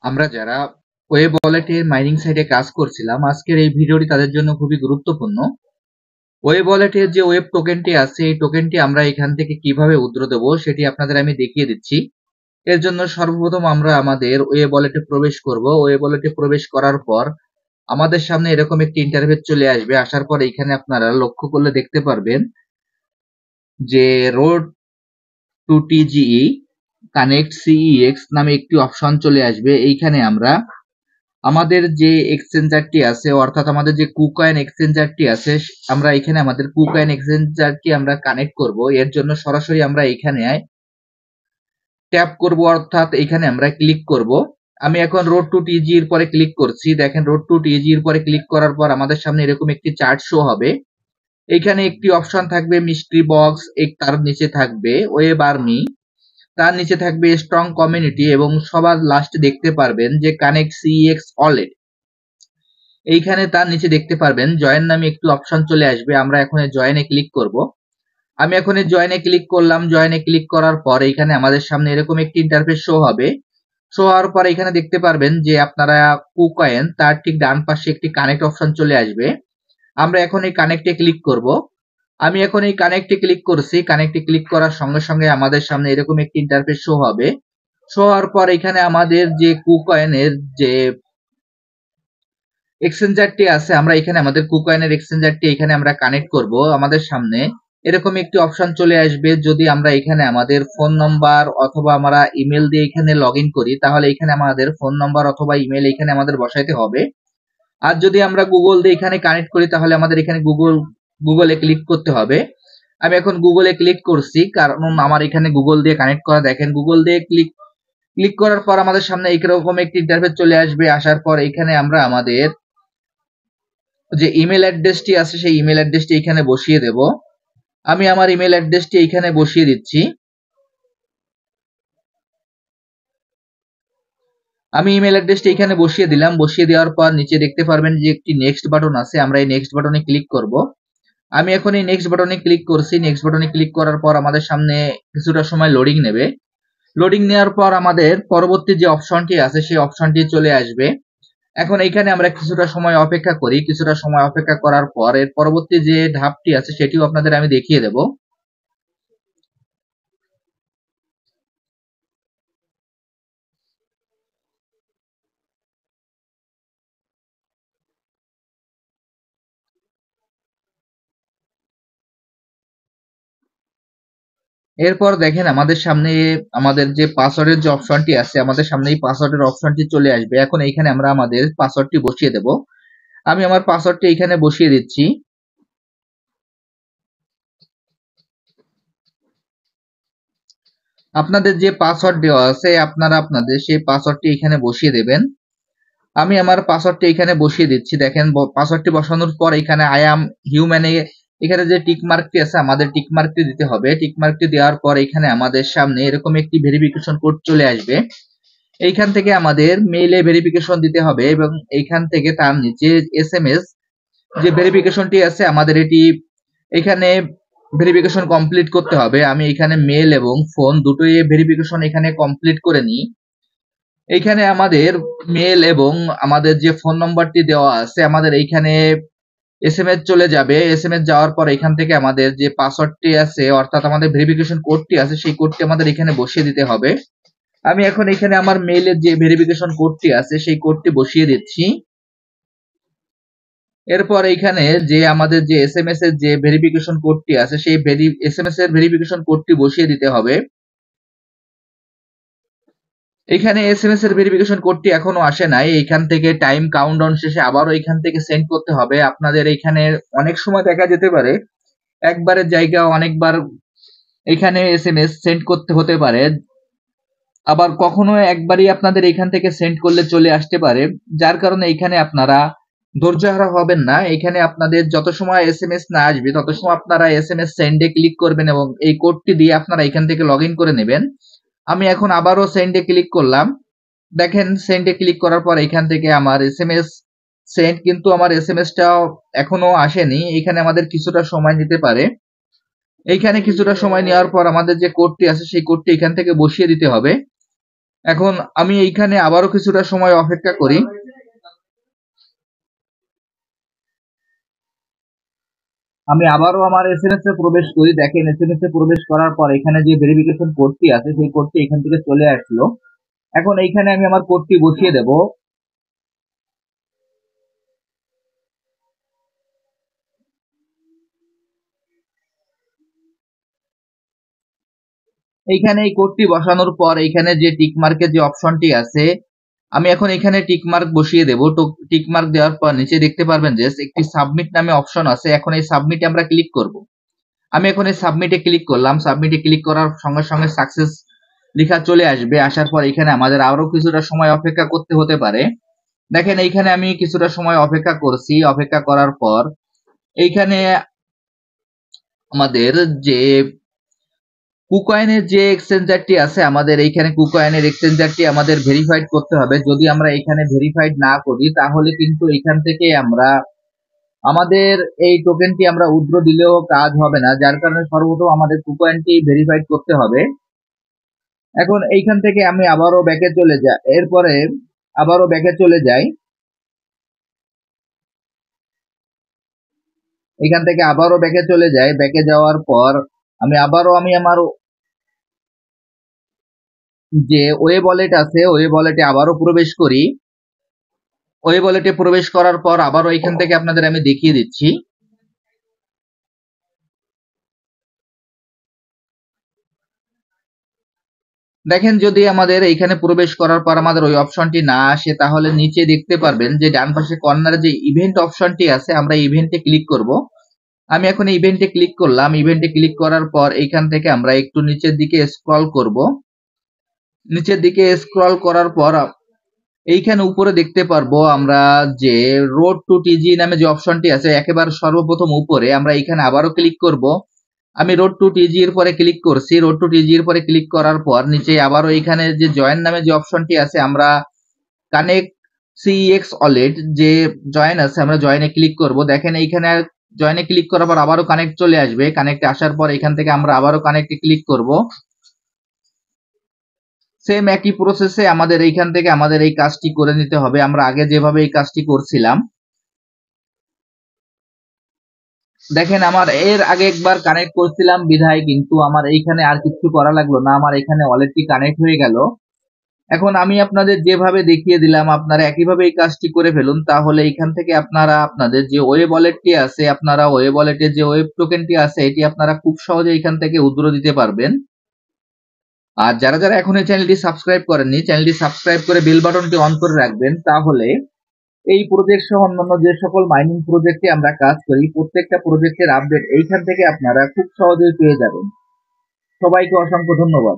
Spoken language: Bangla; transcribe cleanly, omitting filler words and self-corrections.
আমরা যারা ওয়েব ওয়ালেটের মাইনিং সাইটে কাজ করছিলাম, আজকের এই ভিডিওটি তাদের জন্য খুবই গুরুত্বপূর্ণ। ওয়েব ওয়ালেটের যে ওয়েব টোকেনটি আছে, এই টোকেনটি আমরা এখান থেকে কিভাবে উইথড্র দেব সেটি আপনাদের আমি দেখিয়ে দিচ্ছি। এর জন্য সর্বপ্রথম আমরা আমাদের ওয়েব ওয়ালেটে প্রবেশ করব। ওয়েব ওয়ালেটে প্রবেশ করার পর আমাদের সামনে এরকম একটি ইন্টারফেস চলে আসবে। আসার পর এখানে আপনারা লক্ষ্য করলে দেখতে পারবেন যে road to TGE connect CEX নামে একটি অপশন চলে আসবে। এইখানে আমরা আমাদের যে এক্সচেঞ্জারটি আছে, অর্থাৎ আমাদের যে কুকয়েন এক্সচেঞ্জারটি আছে, আমরা এখানে আমাদের কুকয়েন এক্সচেঞ্জারটি আমরা কানেক্ট করব। এর জন্য সরাসরি আমরা এখানে ট্যাপ করব, অর্থাৎ এখানে আমরা ক্লিক করব। আমি এখন রোড টু টিজি এর পরে ক্লিক করছি। দেখেন, রোড টু টিজি এর পরে ক্লিক করার পর আমাদের সামনে এরকম একটি চার্ট শো হবে। এখানে একটি অপশন থাকবে মিস্ট্রি বক্স, তার নিচে থাকবে ওয়েব আর্মি, তার নিচে থাকবে স্ট্রং কমিউনিটি এবং সবার লাস্টে দেখতে পারবেন যে কানেক্ট সিএক্স ওয়ালেট। এইখানে তার নিচে দেখতে পারবেন জয়েন নামে একটু অপশন চলে আসবে। আমরা এখন জয়েনে ক্লিক করব। আমি এখন জয়েনে ক্লিক করলাম। জয়েনে ক্লিক করার পর এখানে আমাদের সামনে এরকম একটি ইন্টারফেস শো হবে। শো হওয়ার পর এখানে দেখতে পারবেন যে আপনারা কুকয়েন, তার ঠিক ডান পাশে একটি কানেক্ট অপশন চলে আসবে। আমরা এখন এই কানেক্টে ক্লিক করব। আমি এখন এই কানেক্টে ক্লিক করছি। কানেক্টে ক্লিক করার সঙ্গে সঙ্গে আমাদের সামনে এরকম একটি ইন্টারফেস শো হবে। শো হওয়ার পর এখানে আমাদের যে কুকয়েনের যে এক্সচেঞ্জারটি আছে, আমরা এখানে আমাদের কুকয়েনের এক্সচেঞ্জারটি এখানে আমরা কানেক্ট করব। আমাদের সামনে এরকম একটি অপশন চলে আসবে। যদি আমরা এখানে আমাদের ফোন নাম্বার অথবা আমরা ইমেল দিয়ে এখানে লগ ইন করি, তাহলে এখানে আমাদের ফোন নাম্বার অথবা ইমেল এখানে আমাদের বসাইতে হবে। আর যদি আমরা গুগল দিয়ে এখানে কানেক্ট করি, তাহলে আমাদের এখানে গুগলে ক্লিক করতে হবে। আমি এখন গুগলে ক্লিক করছি, কারণ আমার এখানে গুগল দিয়ে কানেক্ট করা। দেখেন, গুগল দিয়ে ক্লিক করার পর আমাদের সামনে এইরকম একটি ইন্টারফেস চলে আসবে। আসার পর এখানে আমরা আমাদের যে ইমেল অ্যাড্রেসটি আছে সেই ইমেল অ্যাড্রেসটি এখানে বসিয়ে দেব। আমি আমার ইমেল অ্যাড্রেসটি এখানে বসিয়ে দিচ্ছি। আমি ইমেল অ্যাড্রেসটি এখানে বসিয়ে দিলাম। বসিয়ে দেওয়ার পর নিচে দেখতে পারবেন যে একটি নেক্সট বাটন আছে। আমরা এই নেক্সট বাটনে ক্লিক করব। আমি এখন এই নেক্সট বাটনে ক্লিক করছি। নেক্সট বাটনে ক্লিক করার পর আমাদের সামনে কিছুটা সময় লোডিং নেবে। লোডিং নেওয়ার পর আমাদের পরবর্তী যে অপশনটি আছে সেই অপশনটি চলে আসবে। এখন এইখানে আমরা কিছুটা সময় অপেক্ষা করি। কিছুটা সময় অপেক্ষা করার পর এর পরবর্তী যে ধাপটি আছে সেটিও আপনাদের আমি দেখিয়ে দেব। এরপর দেখেন আমাদের সামনে আমাদের যে পাসওয়ার্ডের যে অপশনটি আছে, আমাদের সামনে এই পাসওয়ার্ডের অপশনটি চলে আসবে। এখন এইখানে আমরা আমাদের পাসওয়ার্ডটি বসিয়ে দেব। আমি আমার পাসওয়ার্ডটি এখানে বসিয়ে দিচ্ছি। আপনাদের যে পাসওয়ার্ড দেওয়া আছে আপনারা আপনাদের সেই পাসওয়ার্ডটি এখানে বসিয়ে দেবেন। আমি আমার পাসওয়ার্ডটি এখানে বসিয়ে দিচ্ছি। দেখেন, পাসওয়ার্ডটি বসানোর পর এখানে আই অ্যাম হিউম্যান এখানে যে টিক মার্কটি আছে আমাদের টিক মার্কটি দিতে হবে। টিক মার্কটি দেওয়ার পর এখানে আমাদের সামনে এরকম একটি ভেরিফিকেশন কোড চলে আসবে। এইখান থেকে আমাদের মেইলে ভেরিফিকেশন দিতে হবে এবং এইখান থেকে তার নিচে এসএমএস যে ভেরিফিকেশনটি আছে আমাদের এটি এখানে ভেরিফিকেশন কমপ্লিট করতে হবে। আমি এখানে মেল এবং ফোন দুটোই ভেরিফিকেশন এখানে কমপ্লিট করে নিই। এইখানে আমাদের মেল এবং আমাদের যে ফোন নম্বরটি দেওয়া আছে আমাদের এইখানে এসএমএস চলে যাবে। এসএমএস যাওয়ার পর এখান থেকে আমাদের যে পাসওয়ার্ডটি আছে, অর্থাৎ আমাদের ভেরিফিকেশন কোডটি আছে, সেই কোডটি আমাদের এখানে বসিয়ে দিতে হবে। আমি এখন এখানে আমার মেইলের যে ভেরিফিকেশন কোডটি আছে সেই কোডটি বসিয়ে দিচ্ছি। এরপর এইখানে যে আমাদের যে এসএমএস এর যে ভেরিফিকেশন কোডটি আছে সেই এসএমএস এর ভেরিফিকেশন কোডটি বসিয়ে দিতে হবে। এখানে এসএমএস এর ভেরিফিকেশন কোডটি এখনো আসে নাই। এইখান থেকে টাইম কাউন্টডাউন শেষে আবারও এখান থেকে সেন্ড করতে হবে। আপনাদের এখানে অনেক সময় দেখা যেতে পারে একবারের জায়গায় অনেকবার এখানে এসএমএস সেন্ড করতে হতে পারে। আবার কখনো একবারই আপনাদের এখান থেকে সেন্ড করলে চলে আসতে পারে। যার কারণে এখানে আপনারা ধৈর্যহারা হবেন না। এখানে আপনাদের যত সময় এসএমএস না আসবে তত সময় আপনারা এসএমএস সেন্ডে ক্লিক করবেন এবং এই কোডটি দিয়ে আপনারা এখান থেকে লগ ইন করে নেবেন। আমি এখন আবারও সেন্ডে ক্লিক করলাম। দেখেন, সেন্ডে ক্লিক করার পর এখান থেকে আমার এসএমএস সেন্ড, কিন্তু আমার এসএমএসটাও এখনো আসেনি। এখানে আমাদের কিছুটা সময় নিতে পারে। এইখানে কিছুটা সময় নেওয়ার পর আমাদের যে কোডটি আছে সেই কোডটি এখান থেকে বসিয়ে দিতে হবে। এখন আমি এইখানে আবারও কিছুটা সময় অপেক্ষা করি। আমি আবারও আমার এসএমএস এ প্রবেশ করি। দেখেন এসএমএস এ প্রবেশ করার পর এখানে যে ভেরিফিকেশন কোডটি আছে সেই কোডটি এখান থেকে চলে আসলো। এখন এইখানে আমি আমার কোডটি বসিয়ে দেব। এইখানে এই কোডটি বসানোর পর এইখানে যে টিক মার্কের যে অপশনটি আছে আমি এখন এখানে টিক মার্ক বসিয়ে দেব। তো টিক মার্ক দেওয়ার পর নিচে দেখতে পারবেন যে একটি সাবমিট নামে অপশন আছে। এখন এই সাবমিটে আমরা ক্লিক করব। আমি এখন এই সাবমিটে ক্লিক করলাম। সাবমিটে ক্লিক করার সঙ্গে সঙ্গে সাকসেস লেখা চলে আসবে। আসার পর এখানে আমাদের আরো কিছুটা সময় অপেক্ষা করতে হতে পারে। দেখেন এইখানে আমি কিছুটা সময় অপেক্ষা করছি। অপেক্ষা করার পর এইখানে আমাদের যে কুকয়েনের যে এক্সচেঞ্জারটি আছে আমাদের এইখানে কুকয়েনের এক্সচেঞ্জারটি আমাদের ভেরিফাইড করতে হবে। যদি আমরা এখানে ভেরিফাইড না করি তাহলে কিন্তু এখান থেকে আমরা আমাদের এই টোকেনটি আমরা উইথড্র দিলেও কাজ হবে না। যার কারণে সর্বপ্রথম আমাদের কুকয়েনটি ভেরিফাইড করতে হবে। এখন এইখান থেকে আমি আবারও ব্যাকে চলে যাই। এরপরে আবারও ব্যাকে চলে যাই। এখান থেকে আবারও ব্যাকে চলে যাই। ব্যাকে যাওয়ার পর আমি আমার যে ওয়েব ওয়ালেট আছে ওয়েব ওয়ালেটে আবারও প্রবেশ করি। ওয়েব ওয়ালেটে প্রবেশ করার পর আবারও এখান থেকে আপনাদের আমি দেখিয়ে দিচ্ছি। দেখেন যদি আমাদের এইখানে প্রবেশ করার পর আমাদের ওই অপশনটি না আসে তাহলে নিচে দেখতে পারবেন যে ডান পাশে কর্নারে যে ইভেন্ট অপশনটি আছে আমরা ইভেন্টে ক্লিক করব। আমি এখন ইভেন্টে ক্লিক করলাম। ইভেন্টে ক্লিক করার পর এইখান থেকে আমরা একটু নিচের দিকে স্ক্রল করব। নিচের দিকে স্ক্রল করার পর এইখানে উপরে দেখতে পারবো আমরা যে রোড টু টিজি নামে যে অপশনটি আছে একেবারে সর্বপ্রথম উপরে আমরা এখানে আবারও ক্লিক করব। আমি রোড টু টিজি এর পরে ক্লিক করছি। রোড টু টিজি এর পরে ক্লিক করার পর নিচে আবারও এখানে যে জয়েন নামে যে অপশনটি আছে আমরা কানেক্ট সিএক্স ওয়ালেট যে জয়েন আছে আমরা জয়েনে ক্লিক করব। দেখেন এইখানে জয়েনে ক্লিক করার পর আবারও কানেক্ট চলে আসবে। কানেক্টে আসার পর এখান থেকে আমরা আবারও কানেক্টে ক্লিক করব। সেম একই প্রসেসে আমাদের এইখান থেকে আমাদের এই কাজটি করে নিতে হবে। আমরা আগে যেভাবে এই কাজটি করছিলাম। দেখেন আমার এর আগে একবার কানেক্ট করছিলাম বিধায় কিন্তু আমার এইখানে আর কিছু করা লাগলো না। আমার এখানে ওয়ালেটটি কানেক্ট হয়ে গেল। এখন আমি আপনাদের যেভাবে দেখিয়ে দিলাম আপনারা একইভাবে এই কাজটি করে ফেলুন। তাহলে এইখান থেকে আপনারা আপনাদের যে ওয়েব ওয়ালেটটি আছে আপনারা ওয়েব ওয়ালেটের যে ওয়েব টোকেনটি আছে এটি আপনারা খুব সহজে এখান থেকে উইথড্র দিতে পারবেন। আর যারা যারা এখন এই চ্যানেলটি সাবস্ক্রাইব করেননি চ্যানেলটি সাবস্ক্রাইব করে বেল বাটনটি অন করে রাখবেন। তাহলে এই প্রজেক্ট সহ অন্যান্য যে সকল মাইনিং প্রজেক্টে আমরা কাজ করি প্রত্যেকটা প্রজেক্টের আপডেট এইখান থেকে আপনারা খুব সহজেই পেয়ে যাবেন। সবাইকে অসংখ্য ধন্যবাদ।